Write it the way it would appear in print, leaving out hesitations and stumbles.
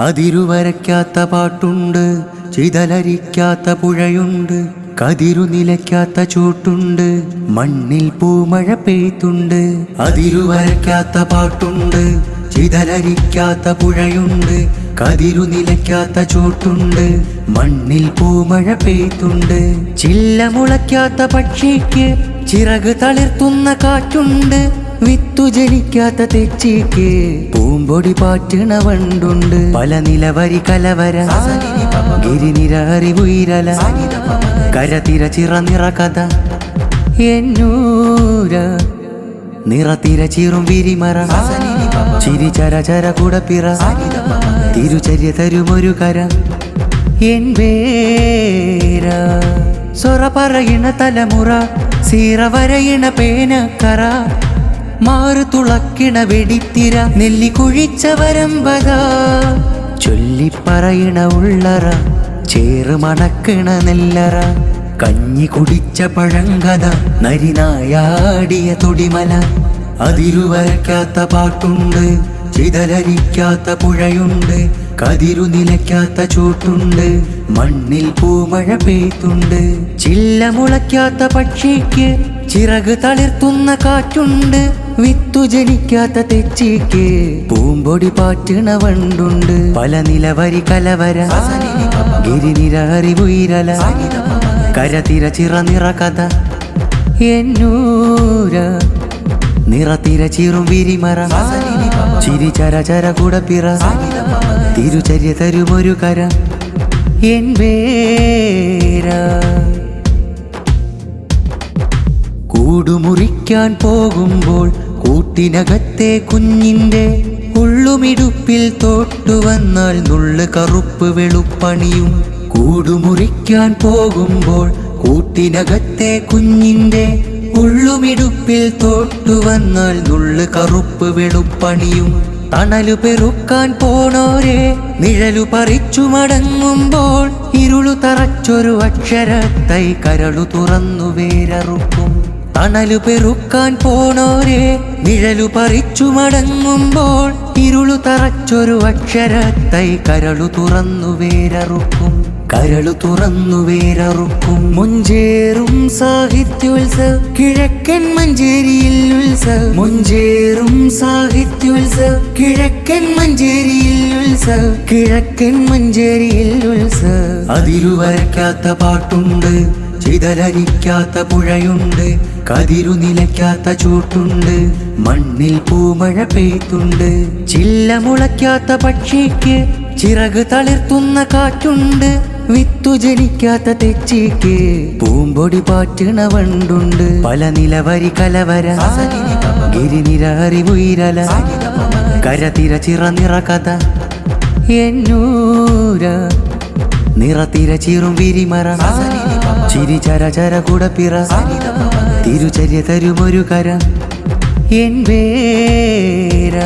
അതിരുവരയ്ക്കാത്ത പാട്ടുണ്ട്, ചിതലരിക്കാത്ത പുഴയുണ്ട്, കതിരു നിലയ്ക്കാത്ത ചൂട്ടുണ്ട്, മണ്ണിൽ പൂമഴ പെയ്ത്തുണ്ട്. അതിരുവരയ്ക്കാത്ത പാട്ടുണ്ട്, ചിതലരിക്കാത്ത പുഴയുണ്ട്, കതിരു നിലയ്ക്കാത്ത ചൂട്ടുണ്ട്, മണ്ണിൽ പൂമഴ പെയ്ത്തുണ്ട്. ചില്ല മുളയ്ക്കാത്ത പക്ഷിക്ക് ചിറക് തളിർത്തുന്ന കാറ്റുണ്ട്, വിത്തു ജനിക്കാത്ത തെച്ചിക്ക് പൂമ്പൊടി പാറ്റണ വണ്ടുണ്ട്. പല നിലവരി കലവര ഗിരിനിര അറിവുയിരല കരതിര ചിറ നിറ കഥ എന്നൂര നിറത്തിര ചീറും വിരിമറ ചിരി ചര ചര കുടപ്പിറ തിരുചര്യ തരുമൊരു കര എൻ വേര സൊറ പറയണ തലമുറ സീറ വരയണ പേനക്കറ മാറു തുളക്കിണ വെടിത്തിര നെല്ലി കുഴിച്ച വരമ്പത ചൊല്ലിപ്പറയണ ഉള്ളറ ചേറ് മണക്കണ നെല്ലറ കഞ്ഞി കുടിച്ച പഴങ്കഥ നരിനായാടിയ തൊടിമല. അതിരുവരയ്ക്കാത്ത പാട്ടുണ്ട്, ചിതലരിക്കാത്ത പുഴയുണ്ട്, കതിരു നിലയ്ക്കാത്ത ചൂട്ടുണ്ട്, മണ്ണിൽ പൂമഴ പെയ്ത്തുണ്ട്. ചില്ല മുളയ്ക്കാത്ത പക്ഷിക്ക് ചിറക് തളിർത്തുന്ന കാറ്റുണ്ട്, വിത്തു ജനിക്കാത്ത തെച്ചിക്ക് പൂമ്പൊടി പാറ്റണ വണ്ടുണ്ട്. പല നിലവരി കലവര ഗിരിനിര അറിവുയിരല കരതിര ചിറ നിറ കഥ എന്നൂര നിറത്തിര ചീറും വിരിമറ ചിരി ചര ചര കുടപ്പിറ തിരുചര്യ തരുമൊരു കര എൻ വേര. കൂടുമുറിക്കാൻ പോകുമ്പോൾ കൂട്ടിനകത്തെ കുഞ്ഞിന്റെ ഉള്ളുമിടുപ്പിൽ തോട്ടുവന്നാൽ നുള്ളു കറുപ്പ് വെളുപ്പണിയും. കൂടുമുറിക്കാൻ പോകുമ്പോൾ കൂട്ടിനകത്തെ കുഞ്ഞിന്റെ ഉള്ളുമിടുപ്പിൽ തോട്ടുവന്നാൽ നുള്ളു കറുപ്പ് വെളുപ്പണിയും. തണലു പെറുക്കാൻ പോണോരെ നിഴലു പറിച്ചു മടങ്ങുമ്പോൾ ഇരുളു തറച്ചൊരു അക്ഷരത്തൈ കരളു തുറന്നു വേരറുക്കും. തണലു പെറുക്കാൻ പോണോരെ നിഴലു പറിച്ചു മടങ്ങുമ്പോൾ ഇരുളു തറച്ചൊരു അക്ഷരത്തൈ കരളു തുറന്നു വേരറുക്കും. കരളു തുറന്നു വേരറുക്കും. മുഞ്ചേറും സാഹിത്യോത്സവ് കിഴക്കൻ മഞ്ചേരിയിൽ ഉത്സവ്. മുഞ്ചേറും സാഹിത്യോത്സവ് കിഴക്കൻ മഞ്ചേരിയിൽ ഉത്സവ്. കിഴക്കൻ മഞ്ചേരിയിൽ ഉത്സവ്. അതിരുവരയ്ക്കാത്ത പാട്ടുണ്ട്, ചിതലരിക്കാത്ത പുഴയുണ്ട്, കതിരു നിലയ്ക്കാത്ത ചൂട്ടുണ്ട്, മണ്ണിൽ പൂമഴ പെയ്ത്തുണ്ട്. ചില്ല മുളയ്ക്കാത്ത പക്ഷിക്ക് ചിറക് തളിർത്തുന്ന കാറ്റുണ്ട്, വിത്തു ജനിക്കാത്ത തെച്ചിക്ക് പൂമ്പൊടി പാറ്റണ വണ്ടുണ്ട്. പല നിലവരി കലവര ഗിരിനിര അറിവുയിരല കരതിര ചിറ നിറ കഥ എന്നൂര നിറത്തിര ചീറും വിരിമറ ചിരി ചര ചര കുടപ്പിറ തിരുചര്യ തരുമൊരു കര എൻ വേര.